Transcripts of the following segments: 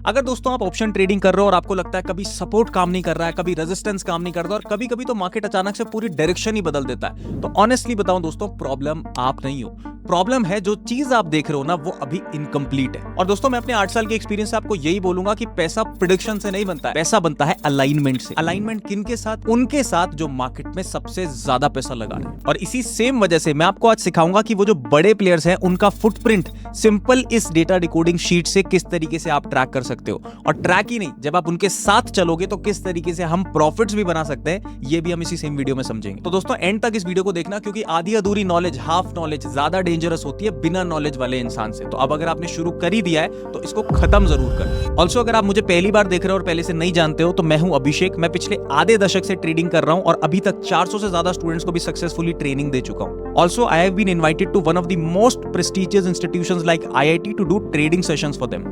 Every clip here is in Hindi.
अगर दोस्तों आप ऑप्शन ट्रेडिंग कर रहे हो और आपको लगता है कभी सपोर्ट काम नहीं कर रहा है, कभी रेजिस्टेंस काम नहीं करता और कभी कभी तो मार्केट अचानक से पूरी डायरेक्शन ही बदल देता है, तो ऑनेस्टली बताऊं दोस्तों, प्रॉब्लम आप नहीं हो। प्रॉब्लम है जो चीज आप देख रहे हो ना, वो अभी इनकम्प्लीट है। और दोस्तों मैं अपने 8 साल के एक्सपीरियंस से आपको यही बोलूंगा कि पैसा प्रिडिक्शन से नहीं बनता है, पैसा बनता है अलाइनमेंट से। अलाइनमेंट किन के साथ? उनके साथ जो मार्केट में सबसे ज्यादा पैसा लगा रहे हैं। और इसी सेम वजह से मैं आपको आज सिखाऊंगा कि वो जो बड़े प्लेयर्स हैं उनका फुटप्रिंट सिंपल इस डेटा डिकोडिंग शीट से किस तरीके से आप ट्रैक कर सकते हो। और ट्रैक ही नहीं, जब आप उनके साथ चलोगे तो किस तरीके से हम प्रॉफिट्स भी बना सकते हैं, ये भी हम इसी सेम वीडियो में समझेंगे। तो दोस्तों एंड तक इस वीडियो को देखना, क्योंकि आधी अधूरी नॉलेज, हाफ नॉलेज ज्यादा डेंजरस होती है बिना नॉलेज वाले इंसान से। तो अब अगर आपने शुरू कर ही दिया है तो इसको खत्म जरूर कर। ऑल्सो अगर आप मुझे पहली बार देख रहे हो और पहले से नहीं जानते हो, तो मैं हूं अभिषेक। मैं पिछले आधे दशक से ट्रेडिंग कर रहा हूं और अभी तक 400 से ज्यादा स्टूडेंट्स को भी सक्सेसफुली ट्रेनिंग दे चुका हूं। Also, I have been invited to one of the most prestigious institutions like IIT to do trading sessions for them.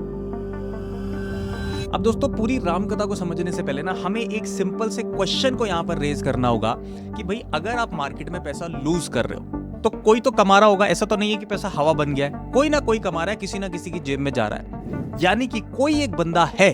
अब दोस्तों पूरी रामकथा को समझने से पहले ना हमें एक सिंपल से क्वेश्चन को यहां पर रेज करना होगा कि भाई अगर आप मार्केट में पैसा लूज कर रहे हो तो कोई तो कमा रहा होगा। ऐसा तो नहीं है कि पैसा हवा बन गया है, कोई ना कोई कमा रहा है, किसी ना किसी की जेब में जा रहा है। यानी कि कोई एक बंदा है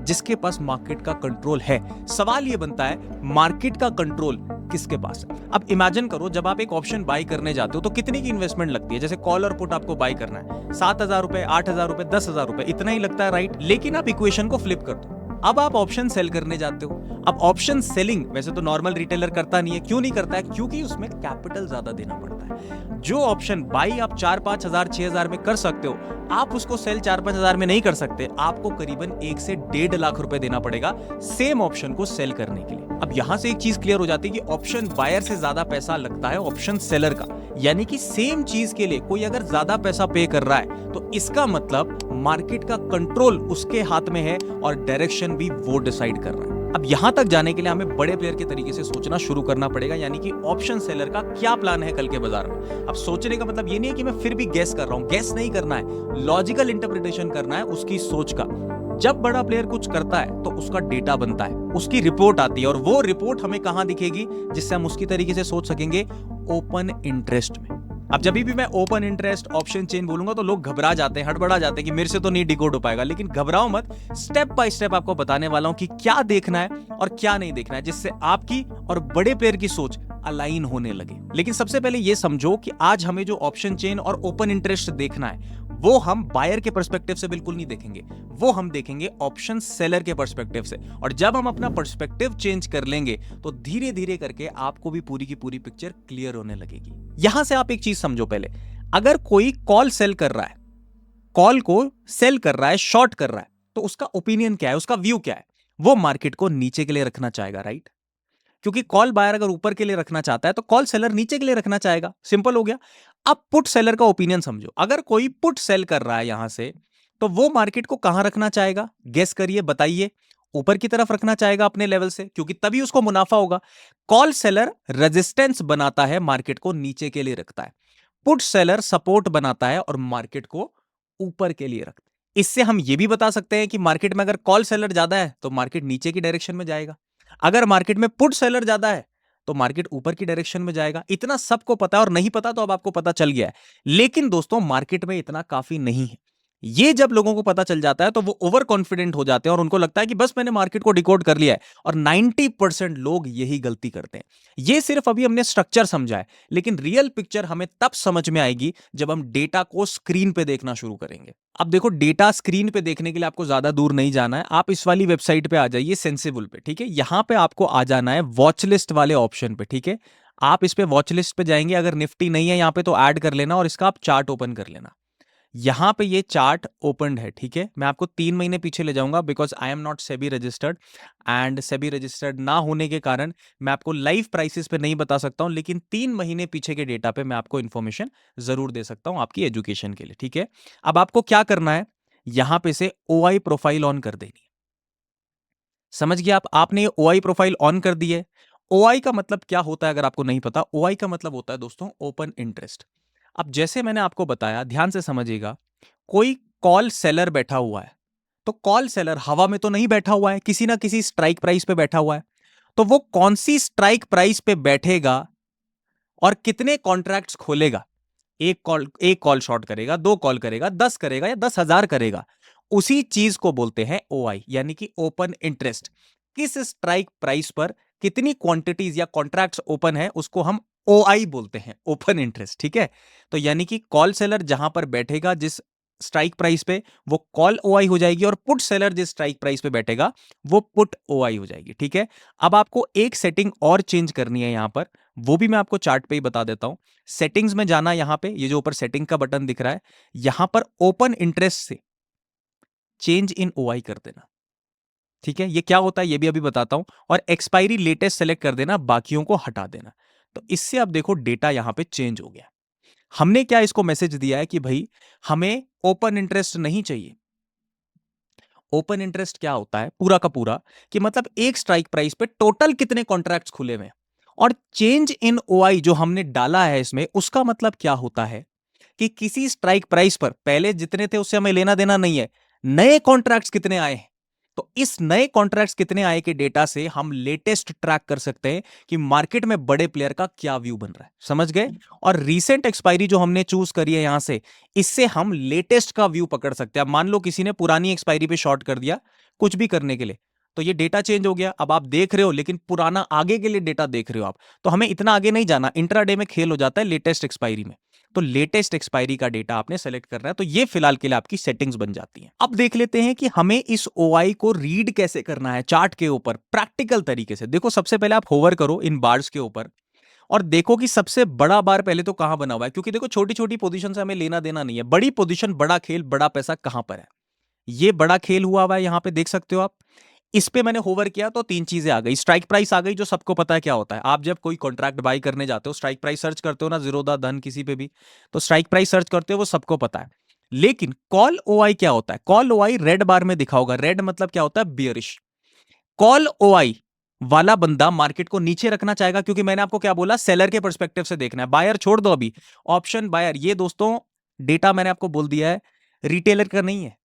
जिसके पास मार्केट का कंट्रोल है। सवाल यह बनता है मार्केट का कंट्रोल किसके पास है। अब इमेजिन करो, जब आप एक ऑप्शन बाय करने जाते हो तो कितनी की इन्वेस्टमेंट लगती है। जैसे कॉल और पुट आपको बाय करना है, 7,000 रुपए, 8,000 रुपए, 10,000 रुपए, इतना ही लगता है, राइट। लेकिन आप इक्वेशन को फ्लिप कर दो, अब आप ऑप्शन सेल करने जाते हो। अब ऑप्शन सेलिंग वैसे तो नॉर्मल रिटेलर करता नहीं है। क्यों नहीं करता है? क्योंकि उसमें कैपिटल ज्यादा देना पड़ता है। जो ऑप्शन बाई आप 4-5 हजार, 6,000 में कर सकते हो, आप उसको सेल 4-5 हजार में नहीं कर सकते। आपको करीबन 1 से 1.5 लाख रुपए देना पड़ेगा सेम ऑप्शन को सेल करने के लिए। अब यहां से एक चीज क्लियर हो जाती है कि ऑप्शन बायर से ज्यादा पैसा लगता है ऑप्शन सेलर का। यानी कि सेम चीज के लिए कोई अगर ज्यादा पैसा पे कर रहा है तो इसका मतलब मार्केट का कंट्रोल उसके हाथ में है और डायरेक्शन भी वो डिसाइड कर रहा है। अब यहां तक जाने के लिए हमें बड़े प्लेयर के तरीके से सोचना शुरू करना पड़ेगा। यानी कि ऑप्शन सेलर का क्या प्लान है कल के बाजार में। अब सोचने का मतलब ये नहीं है कि मैं फिर भी गेस कर रहा हूं, गेस नहीं करना है, लॉजिकल इंटरप्रिटेशन करना है उसकी सोच का। जब बड़ा प्लेयर कुछ करता है तो उसका डेटा बनता है, उसकी रिपोर्ट आती है, और वो रिपोर्ट हमें कहां दिखेगी जिससे हम उसकी तरीके से सोच सकेंगे? ओपन इंटरेस्ट में। अब जब भी मैं ओपन इंटरेस्ट, ऑप्शन चेन बोलूंगा तो लोग घबरा जाते हैं, हड़बड़ा जाते हैं कि मेरे से तो नहीं डिकोड हो पाएगा। लेकिन घबराओ मत, स्टेप बाय स्टेप आपको बताने वाला हूं कि क्या देखना है और क्या नहीं देखना है, जिससे आपकी और बड़े प्लेयर की सोच अलाइन होने लगे। लेकिन सबसे पहले यह समझो कि आज हमें जो ऑप्शन चेन और ओपन इंटरेस्ट देखना है वो हम बायर के पर्सपेक्टिव से बिल्कुल नहीं देखेंगे, वो हम देखेंगे ऑप्शन सेलर के पर्सपेक्टिव से। और जब हम अपना पर्सपेक्टिव चेंज कर लेंगे तो धीरे धीरे करके आपको भी पूरी की पूरी पिक्चर क्लियर होने लगेगी। यहां से आप एक चीज समझो पहले, अगर कोई कॉल सेल कर रहा है, कॉल को सेल कर रहा है, शॉर्ट कर रहा है, तो उसका ओपिनियन क्या है, उसका व्यू क्या है? वो मार्केट को नीचे के लिए रखना चाहेगा, राइट। क्योंकि कॉल बायर अगर ऊपर के लिए रखना चाहता है तो कॉल सेलर नीचे के लिए रखना चाहेगा। सिंपल हो गया। अब पुट सेलर का ओपिनियन समझो, अगर कोई पुट सेल कर रहा है यहां से, तो वो मार्केट को कहां रखना चाहेगा? गेस करिए, बताइए। ऊपर की तरफ रखना चाहेगा अपने लेवल से, क्योंकि तभी उसको मुनाफा होगा। कॉल सेलर रेजिस्टेंस बनाता है, मार्केट को नीचे के लिए रखता है। पुट सेलर सपोर्ट बनाता है और मार्केट को ऊपर के लिए रखता है। इससे हम यह भी बता सकते हैं कि मार्केट में अगर कॉल सेलर ज्यादा है तो मार्केट नीचे की डायरेक्शन में जाएगा, अगर मार्केट में पुट सेलर ज्यादा है तो मार्केट ऊपर की डायरेक्शन में जाएगा। इतना सबको पता है, और नहीं पता तो अब आपको पता चल गया है। लेकिन दोस्तों मार्केट में इतना काफी नहीं है। ये जब लोगों को पता चल जाता है तो वो ओवर कॉन्फिडेंट हो जाते हैं और उनको लगता है कि बस मैंने मार्केट को डिकोड कर लिया है। और 90% लोग यही गलती करते हैं। ये सिर्फ अभी हमने स्ट्रक्चर समझा है, लेकिन रियल पिक्चर हमें तब समझ में आएगी जब हम डेटा को स्क्रीन पे देखना शुरू करेंगे। अब देखो, डेटा स्क्रीन पे देखने के लिए आपको ज्यादा दूर नहीं जाना है। आप इस वाली वेबसाइट पे आ जाइए, सेंसिबल पे, ठीक है। यहां पे आपको आ जाना है वॉच लिस्ट वाले ऑप्शन पे, ठीक है। आप इस पे वॉच लिस्ट पे जाएंगे, अगर निफ्टी नहीं है यहां पे तो ऐड कर लेना और इसका आप चार्ट ओपन कर लेना। यहां पे ये चार्ट ओपनड है, ठीक है। मैं आपको 3 महीने पीछे ले जाऊंगा, because I am not SEBI registered, and SEBI registered ना होने के कारण मैं आपको लाइव प्राइसेस पे नहीं बता सकता हूं। लेकिन 3 महीने पीछे के डेटा पे मैं आपको इंफॉर्मेशन जरूर दे सकता हूं आपकी एजुकेशन के लिए, ठीक है। अब आपको क्या करना है, यहां पे से ओआई प्रोफाइल ऑन कर देनी है। समझ गया आपने ये ओआई प्रोफाइल ऑन कर दी है। ओआई का मतलब क्या होता है अगर आपको नहीं पता? ओआई का मतलब होता है दोस्तों ओपन इंटरेस्ट। अब जैसे मैंने आपको बताया, ध्यान से समझिएगा, कोई कॉल सेलर बैठा हुआ है, तो कॉल सेलर हवा में तो नहीं बैठा हुआ है, किसी ना किसी स्ट्राइक प्राइस पे बैठा हुआ है। तो वो कौन सी स्ट्राइक प्राइस पे बैठेगा और कितने कॉन्ट्रैक्ट्स खोलेगा? एक कॉल शॉर्ट करेगा, 2 कॉल करेगा, 10 करेगा या 10,000 करेगा, उसी चीज को बोलते हैं ओआई, यानी कि ओपन इंटरेस्ट। किस स्ट्राइक प्राइस पर कितनी क्वांटिटीज या कॉन्ट्रैक्ट्स ओपन है उसको हम ओआई बोलते हैं, ओपन इंटरेस्ट। ठीक है, तो यानी कि कॉल सेलर जहां पर बैठेगा जिस स्ट्राइक प्राइस पे, वो कॉल ओआई हो जाएगी, और पुट सेलर जिस स्ट्राइक प्राइस पे बैठेगा वो पुट ओआई हो जाएगी। ठीक है, अब आपको एक सेटिंग और चेंज करनी है यहां पर, वो भी मैं आपको चार्ट पे ही बता देता हूं। सेटिंग्स में जाना, यहां पे ये जो ऊपर सेटिंग का बटन दिख रहा है, यहां पर ओपन इंटरेस्ट से चेंज इन ओआई कर देना। ठीक है, ये क्या होता है ये भी अभी बताता हूं। और एक्सपायरी लेटेस्ट सेलेक्ट कर देना, बाकियों को हटा देना। तो इससे अब देखो डेटा यहां पे चेंज हो गया। हमने क्या इसको मैसेज दिया है कि भाई हमें ओपन इंटरेस्ट नहीं चाहिए। ओपन इंटरेस्ट क्या होता है पूरा का पूरा, कि मतलब एक स्ट्राइक प्राइस पे टोटल कितने कॉन्ट्रैक्ट्स खुले हुए हैं। और चेंज इन ओआई जो हमने डाला है इसमें, उसका मतलब क्या होता है कि किसी स्ट्राइक प्राइस पर पहले जितने थे उससे हमें लेना देना नहीं है, नए कॉन्ट्रैक्ट्स कितने आए हैं। तो इस नए कॉन्ट्रैक्ट्स कितने आए के डेटा से हम लेटेस्ट ट्रैक कर सकते हैं कि मार्केट में बड़े प्लेयर का क्या व्यू बन रहा है। समझ गए? और रीसेंट एक्सपायरी जो हमने चूज करी है यहां से, इससे हम लेटेस्ट का व्यू पकड़ सकते हैं। अब मान लो किसी ने पुरानी एक्सपायरी पे शॉर्ट कर दिया कुछ भी करने के लिए, तो ये डेटा चेंज हो गया। अब आप देख रहे हो लेकिन पुराना आगे के लिए डेटा देख रहे हो आप, तो हमें इतना आगे नहीं जाना, इंट्राडे में खेल हो जाता है लेटेस्ट एक्सपायरी में। तो लेटेस्ट एक्सपायरी का डेटा आपने सेलेक्ट करना है, तो ये फिलहाल के लिए आपकी सेटिंग्स बन जाती हैं। अब देख लेते हैं कि हमें इस ओआई को रीड कैसे करना है चार्ट के ऊपर प्रैक्टिकल तरीके से। देखो सबसे पहले आप होवर करो इन बार्स के ऊपर और देखो कि सबसे बड़ा बार पहले तो कहां बना हुआ है, क्योंकि देखो छोटी छोटी पोजीशन से हमें लेना देना नहीं है, बड़ी पोजीशन बड़ा खेल बड़ा पैसा कहां पर है। ये बड़ा खेल हुआ है, यहां पे देख सकते हो आप। इस पे मैंने होवर किया तो तीन चीजें आ गई। स्ट्राइक प्राइस आ गई, जो सबको पता है क्या होता है। आप जब कोई कॉन्ट्रैक्ट बाई करने जाते हो, स्ट्राइक प्राइस सर्च करते हो ना, जीरोधा धन किसी पे भी, तो स्ट्राइक प्राइस सर्च करते हो, वो सबको पता है। लेकिन कॉल ओआई क्या होता है? कॉल ओआई रेड बार में दिखा होगा। रेड मतलब क्या होता है? बियरिश। कॉल ओआई वाला बंदा मार्केट को नीचे रखना चाहेगा, क्योंकि मैंने आपको क्या बोला, सेलर के पर्सपेक्टिव से देखना है। बायर छोड़ दो अभी, ऑप्शन बायर, ये दोस्तों डेटा मैंने आपको बोल दिया है, रिटेलर का नहीं है,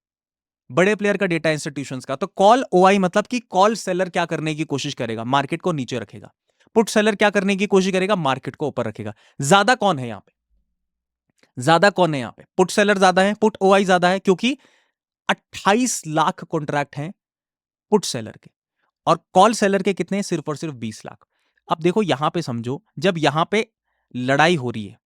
बड़े प्लेयर का डेटा, इंस्टीट्यूशंस का। तो कॉल ओआई मतलब कि कॉल सेलर क्या करने की कोशिश करेगा, मार्केट को नीचे रखेगा। पुट सेलर क्या करने की कोशिश करेगा, मार्केट को ऊपर रखेगा। ज्यादा कौन है यहां पे? ज्यादा कौन है यहां पे? पुट सेलर ज्यादा है, पुट ओआई ज्यादा है, क्योंकि 28 लाख कॉन्ट्रैक्ट हैं पुट सेलर के, और कॉल सेलर के कितने? सिर्फ और सिर्फ 20 लाख। अब देखो यहां पे समझो, जब यहां पे लड़ाई हो रही है,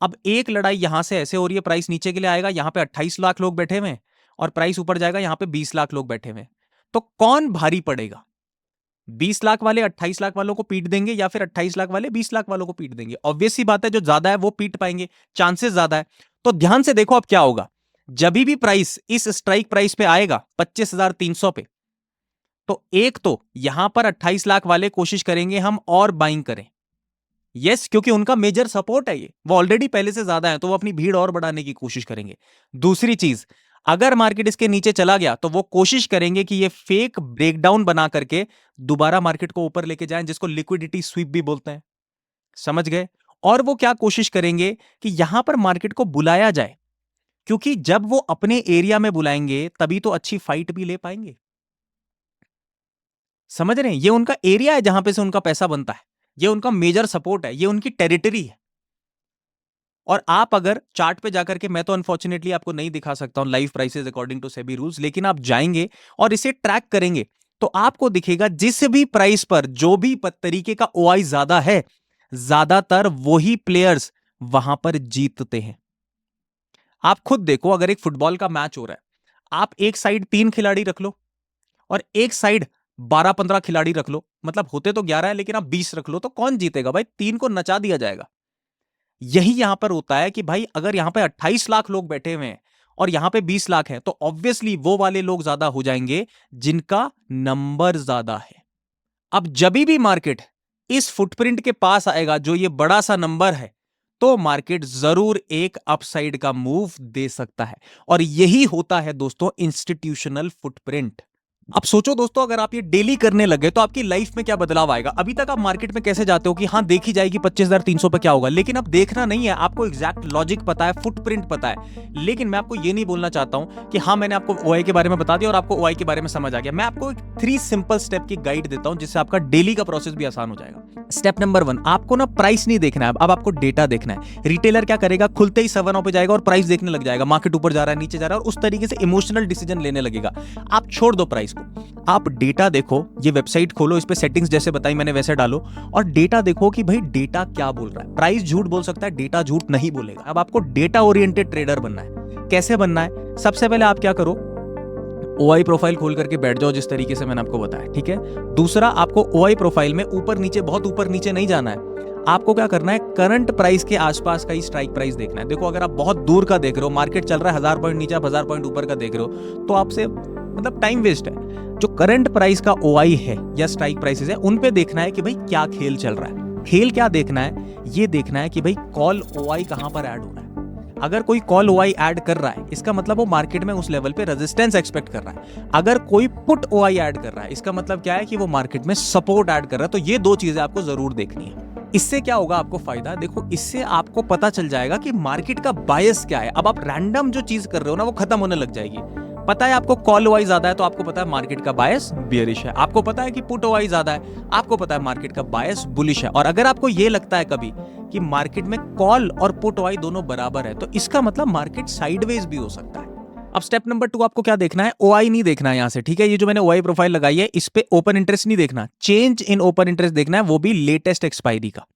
अब एक लड़ाई यहां से ऐसे हो रही है, प्राइस नीचे के लिए आएगा, यहां पे 28 लाख लोग बैठे हुए हैं, और प्राइस ऊपर जाएगा, यहां पे 20 लाख लोग बैठे हुए हैं। तो कौन भारी पड़ेगा? 20 लाख वाले 28 लाख वालों को पीट देंगे, या फिर 28 लाख वाले 20 लाख वालों को पीट देंगे? ऑब्वियस सी बात है, जो ज्यादा है वो पीट पाएंगे, चांसेस ज्यादा है। तो ध्यान से देखो अब क्या होगा। जब भी प्राइस इस स्ट्राइक प्राइस पे आएगा 25,300 पे, तो एक तो यहां पर 28 लाख वाले कोशिश करेंगे हम और बाइंग करें। यस, क्योंकि उनका मेजर सपोर्ट है, ये वो ऑलरेडी पहले से ज्यादा है, तो वो अपनी भीड़ और बढ़ाने की कोशिश करेंगे। दूसरी चीज, अगर मार्केट इसके नीचे चला गया तो वो कोशिश करेंगे कि ये फेक ब्रेकडाउन बना करके दोबारा मार्केट को ऊपर लेके जाएं, जिसको लिक्विडिटी स्वीप भी बोलते हैं। समझ गए? और वो क्या कोशिश करेंगे कि यहां पर मार्केट को बुलाया जाए, क्योंकि जब वो अपने एरिया में बुलाएंगे तभी तो अच्छी फाइट भी ले पाएंगे। समझ रहे हैं? ये उनका एरिया है जहां पे से उनका पैसा बनता है, ये उनका मेजर सपोर्ट है, ये उनकी टेरिटरी है। और आप अगर चार्ट पे जाकर के, मैं तो अनफॉर्चुनेटली आपको नहीं दिखा सकता हूं live prices according to SEBI rules, लेकिन आप जाएंगे और इसे ट्रैक करेंगे तो आपको दिखेगा जिस भी प्राइस पर जो भी तरीके का ओआई ज्यादा है, ज्यादातर वही प्लेयर्स वहां पर जीतते हैं। आप खुद देखो, अगर एक फुटबॉल का मैच हो रहा है, आप एक साइड 3 खिलाड़ी रख लो और एक साइड 12-15 खिलाड़ी रख लो, मतलब होते तो 11 है लेकिन आप 20 रख लो, तो कौन जीतेगा भाई? 3 को नचा दिया जाएगा। यही यहां पर होता है कि भाई अगर यहां पे 28 लाख लोग बैठे हुए हैं और यहां पे 20 लाख हैं, तो ऑब्वियसली वो वाले लोग ज्यादा हो जाएंगे जिनका नंबर ज्यादा है। अब जब भी मार्केट इस फुटप्रिंट के पास आएगा, जो ये बड़ा सा नंबर है, तो मार्केट जरूर एक अपसाइड का मूव दे सकता है। और यही होता है दोस्तों इंस्टीट्यूशनल फुटप्रिंट। अब सोचो दोस्तों, अगर आप ये डेली करने लगे तो आपकी लाइफ में क्या बदलाव आएगा। अभी तक आप मार्केट में कैसे जाते हो कि हाँ देखी जाएगी 25,300 पे क्या होगा, लेकिन अब देखना नहीं है, आपको एग्जैक्ट लॉजिक पता है, फुटप्रिंट पता है। लेकिन मैं आपको ये नहीं बोलना चाहता हूं कि हाँ मैंने आपको ओआई के बारे में बता दिया और आपको ओआई के बारे में समझ आ गया। मैं आपको एक 3 सिंपल स्टेप की गाइड देता हूं जिससे आपका डेली का प्रोसेस भी आसान हो जाएगा। स्टेप नंबर 1, आपको ना प्राइस नहीं देखना है, अब आपको डेटा देखना है। रिटेलर क्या करेगा, खुलते ही 7 पे जाएगा और प्राइस देखने लग जाएगा, मार्केट ऊपर जा रहा है नीचे जा रहा है, और उस तरीके से इमोशनल डिसीजन लेने लगेगा। आप छोड़ दो प्राइस को, आप डेटा देखो, ये वेबसाइट खोलो, इस पे सेटिंग्स जैसे बताई मैंने वैसे डालो और डेटा देखो कि भाई डेटा क्या बोल रहा है। प्राइस झूठ बोल सकता है, डेटा झूठ नहीं बोलेगा। अब आपको डेटा ओरिएंटेड ट्रेडर बनना है। कैसे बनना है? सबसे पहले आप क्या करो, ओआई प्रोफाइल खोल करके बैठ जाओ जिस तरीके से मैंने आपको बताया, ठीक है। दूसरा, आपको ओआई प्रोफाइल में ऊपर नीचे, बहुत ऊपर नीचे नहीं जाना है। आपको क्या करना है, करंट प्राइस के आसपास का ही स्ट्राइक प्राइस देखना है। देखो अगर आप बहुत दूर का देख रहे हो, मार्केट चल रहा है 1000 पॉइंट नीचे, आप 1000 पॉइंट ऊपर का देख रहे हो, तो आपसे मतलब टाइम वेस्ट है। जो करंट प्राइस का ओआई है या स्ट्राइक प्राइसेस है, उन पे देखना है कि भाई क्या खेल चल रहा है। खेल क्या देखना है, ये देखना है कि भाई कॉल ओआई कहां पर ऐड हो रहा है। अगर कोई कॉल ओआई ऐड कर रहा है, इसका मतलब वो मार्केट में उस लेवल पे रेजिस्टेंस एक्सपेक्ट कर रहा है। अगर कोई पुट ओआई ऐड कर रहा है, इसका मतलब क्या है कि वो मार्केट में सपोर्ट ऐड कर रहा है। तो ये दो चीजें आपको जरूर देखनी है। इससे क्या होगा आपको फायदा, देखो इससे आपको पता चल जाएगा कि मार्केट का बायस क्या है। अब आप रैंडम जो चीज कर रहे हो ना, वो खत्म होने लग जाएगी। पता है आपको कॉल ओआई ज्यादा है तो आपको पता है मार्केट का बायस बियरिश है। आपको पता है कि पुट ओआई ज्यादा है, आपको पता है मार्केट का बायस बुलिश है। और अगर आपको यह लगता है कभी कि मार्केट में कॉल और पुट ओआई दोनों बराबर है, तो इसका मतलब मार्केट साइडवेज भी हो सकता है। अब स्टेप नंबर 2, आपको क्या देखना है, ओआई नहीं देखना है यहां से, ठीक है। ये जो मैंने ओआई प्रोफाइल लगाई है, इस पे ओपन इंटरेस्ट नहीं देखना, चेंज इन ओपन इंटरेस्ट देखना है, वो भी लेटेस्ट एक्सपायरी का।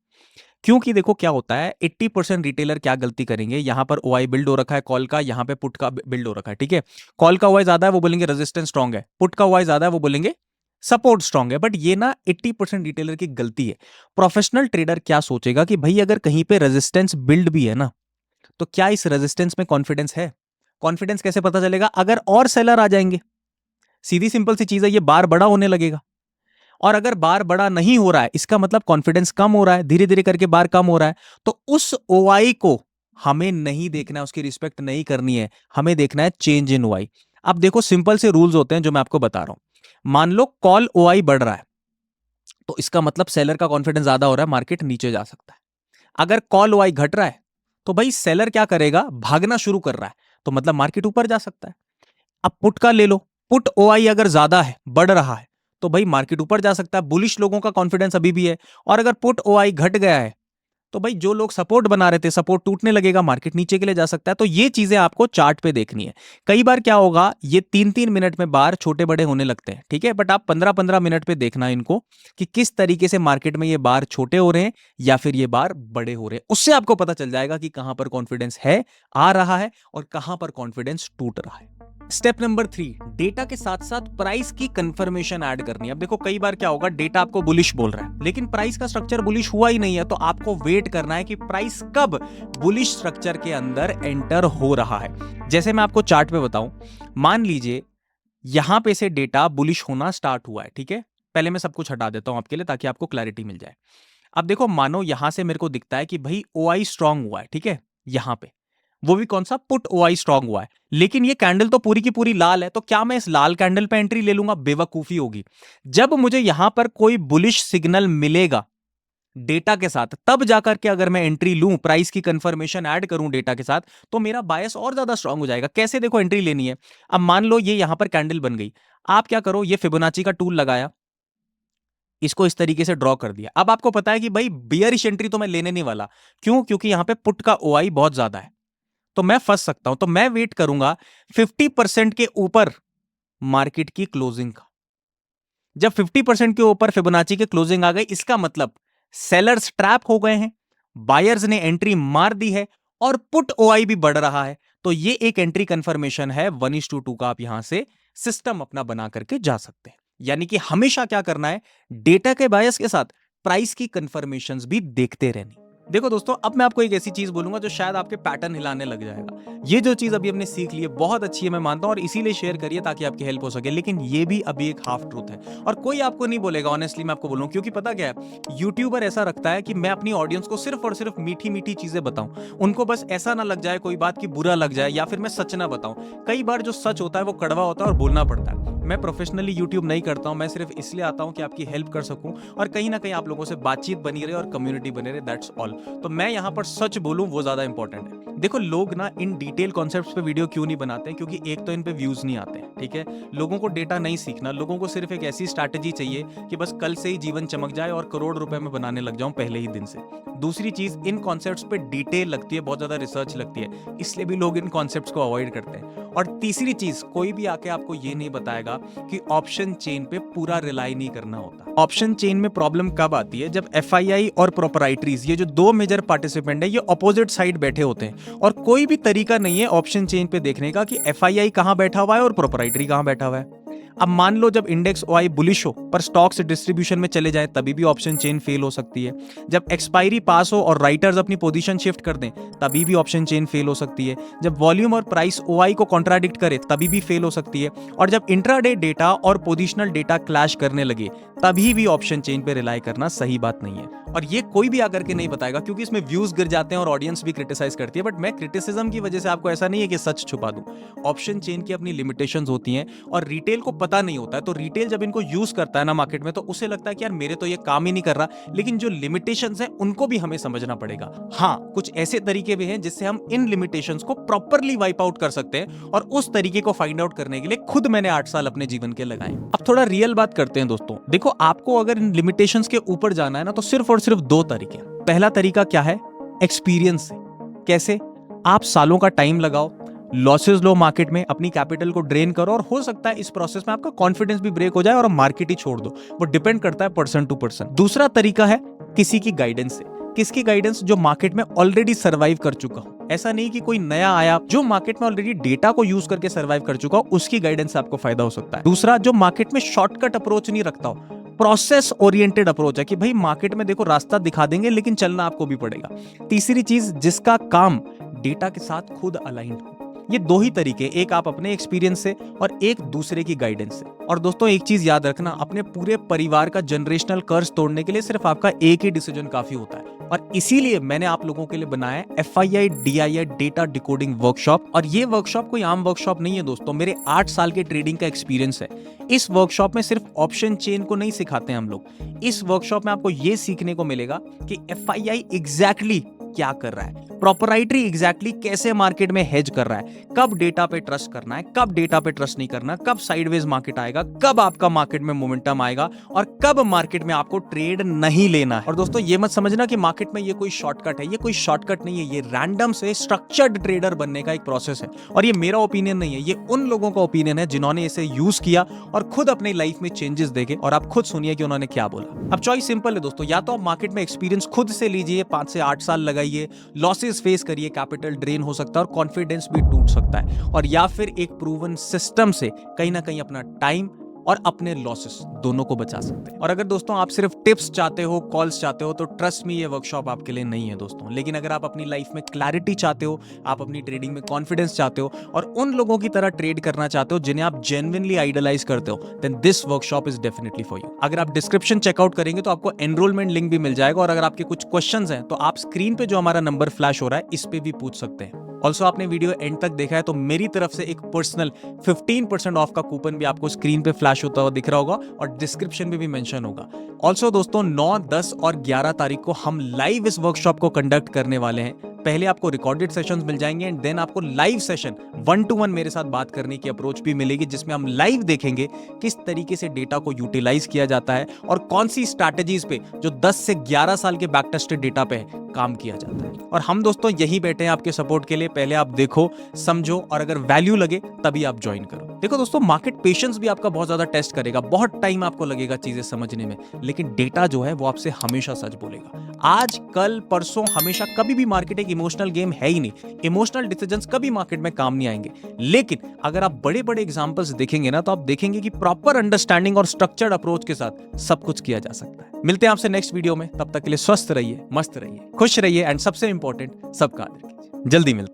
क्योंकि देखो क्या होता है, 80% रिटेलर क्या गलती करेंगे, यहां पर ओआई बिल्ड हो रखा है कॉल का, यहां पे पुट का बिल्ड हो रखा है, ठीक है। कॉल का ओआई ज्यादा है, वो बोलेंगे रेजिस्टेंस स्ट्रांग है। पुट का ओआई ज्यादा है, वो बोलेंगे सपोर्ट स्ट्रांग है। बट ये ना 80% रिटेलर की गलती है। प्रोफेशनल ट्रेडर क्या सोचेगा कि भाई अगर कहीं पे रेजिस्टेंस बिल्ड भी है ना, तो क्या इस रेजिस्टेंस में कॉन्फिडेंस है। कॉन्फिडेंस कैसे पता चलेगा, अगर और सेलर आ जाएंगे। सीधी सिंपल सी चीज है, ये बार बड़ा होने लगेगा। और अगर बार बड़ा नहीं हो रहा है, इसका मतलब कॉन्फिडेंस कम हो रहा है, धीरे धीरे करके बार कम हो रहा है। तो उस ओआई को हमें नहीं देखना है, उसकी रिस्पेक्ट नहीं करनी है, हमें देखना है चेंज इन ओआई। अब देखो सिंपल से रूल्स होते हैं जो मैं आपको बता रहा हूं। मान लो कॉल ओआई बढ़ रहा है, तो इसका मतलब सेलर का कॉन्फिडेंस ज्यादा हो रहा है, मार्केट नीचे जा सकता है। अगर कॉल ओआई घट रहा है, तो भाई सेलर क्या करेगा, भागना शुरू कर रहा है, तो मतलब मार्केट ऊपर जा सकता है। अब पुट का ले लो, पुट ओआई अगर ज्यादा है, बढ़ रहा है, तो भाई मार्केट ऊपर जा सकता है, बुलिश लोगों का कॉन्फिडेंस अभी भी है। और अगर पुट ओआई घट गया है, तो भाई जो लोग सपोर्ट बना रहे थे, सपोर्ट टूटने लगेगा, मार्केट नीचे के लिए जा सकता है। तो ये चीजें आपको चार्ट पे देखनी है। कई बार क्या होगा, ये 3-3 मिनट में बार छोटे बड़े होने लगते हैं, ठीक है। बट आप 15-15 मिनट पे देखना इनको कि किस तरीके से मार्केट में ये बार छोटे हो रहे हैं या फिर ये बार बड़े हो रहे हैं। उससे आपको पता चल जाएगा कि कहां पर कॉन्फिडेंस है, आ रहा है, और कहां पर कॉन्फिडेंस टूट रहा है। स्टेप नंबर 3, डेटा के साथ साथ प्राइस की कंफर्मेशन ऐड करनी है। अब देखो कई बार क्या होगा, डेटा आपको बुलिश बोल रहा है, लेकिन प्राइस का स्ट्रक्चर बुलिश हुआ ही नहीं है। तो आपको वेट करना है कि प्राइस कब बुलिश स्ट्रक्चर के अंदर एंटर हो रहा है। जैसे मैं आपको चार्ट पे बताऊं, मान लीजिए यहां पे से डेटा बुलिश होना स्टार्ट हुआ है, ठीक है। पहले मैं सब कुछ हटा देता हूं आपके लिए ताकि आपको क्लैरिटी मिल जाए। अब देखो मानो यहां से मेरे को दिखता है कि भाई ओआई स्ट्रांग हुआ है, ठीक है। यहां पे वो भी कौन सा, पुट ओआई स्ट्रांग हुआ है, लेकिन ये कैंडल तो पूरी की पूरी लाल है। तो क्या मैं इस लाल कैंडल पे एंट्री ले लूंगा, बेवकूफी होगी। जब मुझे यहां पर कोई बुलिश सिग्नल मिलेगा डेटा के साथ, तब जाकर के अगर मैं एंट्री लूं, प्राइस की कंफर्मेशन ऐड करूं डेटा के साथ, तो मेरा बायस और ज्यादा स्ट्रांग हो जाएगा। कैसे, देखो एंट्री लेनी है। अब मान लो ये यहां पर कैंडल बन गई, आप क्या करो, ये फिबोनाची का टूल लगाया, इसको इस तरीके से ड्रॉ कर दिया। अब आपको पता है कि भाई बियरिश एंट्री तो मैं लेने नहीं वाला। क्यों? क्योंकि यहां पे पुट का ओआई बहुत ज्यादा है, तो मैं फंस सकता हूं। तो मैं वेट करूंगा 50% के ऊपर मार्केट की क्लोजिंग का। जब 50% के ऊपर फिबोनाची की क्लोजिंग आ गई, इसका मतलब सेलर्स ट्रैप हो गए हैं, बायर्स ने एंट्री मार दी है, और पुट ओआई भी बढ़ रहा है। तो ये एक एंट्री कंफर्मेशन है 1:2 का। आप यहां से सिस्टम अपना बना करके जा सकते हैं। यानी कि हमेशा क्या करना है, डेटा के बायस के साथ प्राइस की कंफर्मेशंस भी देखते रहनी। देखो दोस्तों, अब मैं आपको एक ऐसी चीज बोलूंगा जो शायद आपके पैटर्न हिलाने लग जाएगा। ये जो चीज अभी हमने सीख ली है बहुत अच्छी है, मैं मानता हूं, और इसीलिए शेयर करिए ताकि आपकी हेल्प हो सके। लेकिन ये भी अभी एक हाफ ट्रूथ है, और कोई आपको नहीं बोलेगा, ऑनेस्टली मैं आपको बोलूं। क्योंकि पता क्या है, यूट्यूबर ऐसा रखता है कि मैं अपनी ऑडियंस को सिर्फ और सिर्फ मीठी मीठी चीजें बताऊं। उनको बस ऐसा ना लग जाए कोई बात की बुरा लग जाए, या फिर मैं सच ना बताऊं। कई बार जो सच होता है वो कड़वा होता है और बोलना पड़ता है। मैं प्रोफेशनली यूट्यूब नहीं करता हूं, मैं सिर्फ इसलिए आता हूं कि आपकी हेल्प कर सकूं और कहीं ना कहीं आप लोगों से बातचीत बनी रहे और कम्युनिटी बने रहे, दैट्स ऑल। तो मैं यहां पर सच बोलूं वो ज्यादा इंपॉर्टेंट है। देखो लोग ना इन डिटेल कॉन्सेप्ट्स पे वीडियो क्यों नहीं बनाते हैं, क्योंकि एक तो इन पे व्यूज नहीं आते हैं, ठीक है। लोगों को डेटा नहीं सीखना, लोगों को सिर्फ एक ऐसी स्ट्रैटेजी चाहिए कि बस कल से ही जीवन चमक जाए और करोड़ रुपए में बनाने लग जाऊं पहले ही दिन से। दूसरी चीज, इन कॉन्सेप्ट्स पे डिटेल लगती है, बहुत ज्यादा रिसर्च लगती है, इसलिए भी लोग इन कॉन्सेप्ट्स को अवॉइड करते हैं। और तीसरी चीज, कोई भी आके आपको ये नहीं बताएगा कि ऑप्शन चेन पे पूरा रिलाई नहीं करना होता। ऑप्शन चेन में प्रॉब्लम कब आती है, जब एफआईआई और प्रोप्राइटरीज, ये जो दो मेजर पार्टिसिपेंट है, ये अपोजिट साइड बैठे होते हैं और कोई भी तरीका नहीं है ऑप्शन चेन पे देखने का कि एफआईआई कहां बैठा हुआ है और प्रोप्राइटरी कहां बैठा हुआ है। अब मान लो जब इंडेक्स ओआई बुलिश हो पर स्टॉक्स डिस्ट्रीब्यूशन में चले जाए, तभी भी ऑप्शन चेन फेल हो सकती है। जब एक्सपायरी पास हो और राइटर्स अपनी पोजीशन शिफ्ट कर दें, तभी भी ऑप्शन चेन फेल हो सकती है। जब वॉल्यूम और प्राइस ओआई को कॉन्ट्राडिक्ट करे, तभी भी फेल हो सकती है। और जब इंट्राडे डेटा और पोजिशनल डेटा क्लैश करने लगे, तभी भी ऑप्शन चेन पे रिलाई करना सही बात नहीं है। और ये कोई भी आकर के नहीं बताएगा, क्योंकि इसमें व्यूज गिर जाते हैं और ऑडियंस भी क्रिटिसाइज करती है। बट मैं क्रिटिसिज्म की वजह से आपको ऐसा नहीं है कि सच छुपा दूं। ऑप्शन चेन की अपनी लिमिटेशंस होती हैं और रिटेल को पता नहीं होता है। तो रिटेल जब इनको यूज करता है ना मार्केट में, तो उसे लगता है कि यार मेरे तो ये काम ही नहीं कर रहा। लेकिन जो लिमिटेशंस हैं उनको भी हमें समझना पड़ेगा। हाँ, कुछ ऐसे तरीके भी हैं जिससे हम इन लिमिटेशंस को प्रॉपरली वाइप आउट कर सकते हैं, और उस तरीके को फाइंड आउट करने के लिए खुद मैंने 8 साल अपने जीवन के लगाए। अब थोड़ा रियल बात करते हैं दोस्तों। देखो, आपको अगर इन लिमिटेशंस के ऊपर जाना है ना, तो सिर्फ और सिर्फ 2 तरीके हैं। पहला तरीका क्या है? एक्सपीरियंस से। कैसे? आप सालों का टाइम लगाओ, लॉसेस लो मार्केट में, अपनी कैपिटल को ड्रेन करो, और हो सकता है इस प्रोसेस में आपका कॉन्फिडेंस भी ब्रेक हो जाए और मार्केट ही छोड़ दो। वो डिपेंड करता है पर्सन टू पर्सन। दूसरा तरीका है किसी की गाइडेंस से। किसकी गाइडेंस? जो मार्केट में ऑलरेडी सर्वाइव कर चुका हो। ऐसा नहीं कि कोई नया आया, जो मार्केट में ऑलरेडी डेटा को यूज करके सर्वाइव कर चुका हो, उसकी गाइडेंस से आपको फायदा हो सकता है। दूसरा, जो मार्केट में शॉर्टकट अप्रोच नहीं रखता हो, प्रोसेस ओरिएंटेड अप्रोच है कि भाई मार्केट में देखो रास्ता दिखा देंगे लेकिन चलना आपको भी पड़ेगा। तीसरी चीज, जिसका काम डेटा के साथ खुद अलाइंड हो। ये 2 ही तरीके, एक आप अपने एक्सपीरियंस से और एक दूसरे की गाइडेंस से। और दोस्तों एक चीज याद रखना, अपने पूरे परिवार का जनरेशनल कर्ज तोड़ने के लिए सिर्फ आपका एक ही डिसीजन काफी होता है। और इसीलिए मैंने आप लोगों के लिए बनाया FII DII data decoding workshop. और ये वर्कशॉप कोई आम वर्कशॉप नहीं है दोस्तों, मेरे 8 साल के ट्रेडिंग का एक्सपीरियंस है। इस वर्कशॉप में सिर्फ ऑप्शन चेन को नहीं सिखाते हैं हम लोग। इस वर्कशॉप में आपको ये सीखने को मिलेगा कि एफआईआई एग्जैक्टली क्या कर रहा है, प्रोप्राइटरी एग्जैक्टली कैसे मार्केट में हेज कर रहा है, कब डेटा पे ट्रस्ट करना है, कब डेटा पे ट्रस्ट नहीं करना, कब साइडवेज मार्केट आएगा, कब आपका मार्केट में मोमेंटम आएगा, और कब मार्केट में आपको ट्रेड नहीं लेना है। और दोस्तों ये मत समझना कि मार्केट में ये कोई शॉर्टकट है, ये कोई शॉर्टकट नहीं है। ये रैंडम से स्ट्रक्चर्ड ट्रेडर बनने का एक प्रोसेस है। और ये मेरा ओपिनियन नहीं है, ये उन लोगों का ओपिनियन है जिन्होंने इसे यूज किया और खुद अपनी लाइफ में चेंजेस देखे। और आप खुद सुनिए कि उन्होंने क्या बोला। अब चॉइस सिंपल है दोस्तों, या तो आप मार्केट में एक्सपीरियंस खुद से लीजिए, 5 से 8 साल लगाइए, लॉसेस फेस करिए, कैपिटल ड्रेन हो सकता है और कॉन्फिडेंस भी टूट सकता है, और या फिर एक प्रूवन सिस्टम से कहीं ना कहीं अपना टाइम और अपने लॉसेस दोनों को बचा सकते हैं। और अगर दोस्तों आप सिर्फ टिप्स चाहते हो, कॉल्स चाहते हो, तो ट्रस्ट मी ये वर्कशॉप आपके लिए नहीं है दोस्तों। लेकिन अगर आप अपनी लाइफ में क्लैरिटी चाहते हो, आप अपनी ट्रेडिंग में कॉन्फिडेंस चाहते हो और उन लोगों की तरह ट्रेड करना चाहते हो जिन्हें आप जेन्युइनली आइडलाइज करते हो, then this workshop is definitely for you. अगर आप डिस्क्रिप्शन चेकआउट करेंगे तो आपको एनरोलमेंट लिंक भी मिल जाएगा, और अगर आपके कुछ क्वेश्चंस हैं तो आप स्क्रीन पे जो हमारा नंबर फ्लैश हो रहा है इस पे भी पूछ सकते हैं। ऑल्सो आपने वीडियो एंड तक देखा है तो मेरी तरफ से एक पर्सनल 15% ऑफ का कूपन भी आपको स्क्रीन पे फ्लैश होता हुआ दिख रहा होगा और डिस्क्रिप्शन में भी मेंशन होगा। ऑल्सो दोस्तों 9, 10 और 11 तारीख को हम लाइव इस वर्कशॉप को कंडक्ट करने वाले हैं। पहले आपको रिकॉर्डेड सेशंस मिल जाएंगे एंड देन आपको लाइव सेशन 1-to-1 मेरे साथ बात करने की अप्रोच भी मिलेगी, जिसमें हम लाइव देखेंगे किस तरीके से डेटा को यूटिलाइज किया जाता है और कौन सी स्ट्रैटेजीज पे जो 10 से 11 साल के बैक टेस्टेड डेटा पे काम किया जाता है। और हम दोस्तों यही बैठे हैं आपके सपोर्ट के लिए। पहले आप देखो, समझो और अगर वैल्यू लगे तभी आप ज्वाइन करो। देखो दोस्तों, मार्केट पेशेंस भी आपका बहुत ज्यादा टेस्ट करेगा, बहुत टाइम आपको लगेगा चीजें समझने में, लेकिन डेटा जो है वो आपसे हमेशा सच बोलेगा। आज, कल, परसों, हमेशा कभी भी मार्केट एक इमोशनल गेम है ही नहीं। इमोशनल डिसीजंस कभी मार्केट में काम नहीं आएंगे। लेकिन अगर आप बड़े बड़े एग्जांपल्स देखेंगे ना, तो आप देखेंगे कि प्रॉपर अंडरस्टैंडिंग और स्ट्रक्चर्ड अप्रोच के साथ सब कुछ किया जा सकता है। मिलते हैं आपसे नेक्स्ट वीडियो में, तब तक के लिए स्वस्थ रहिए, मस्त रहिए, खुश रहिए एंड सबसे इंपॉर्टेंट सबका आदर कीजिए। जल्दी मिलते हैं।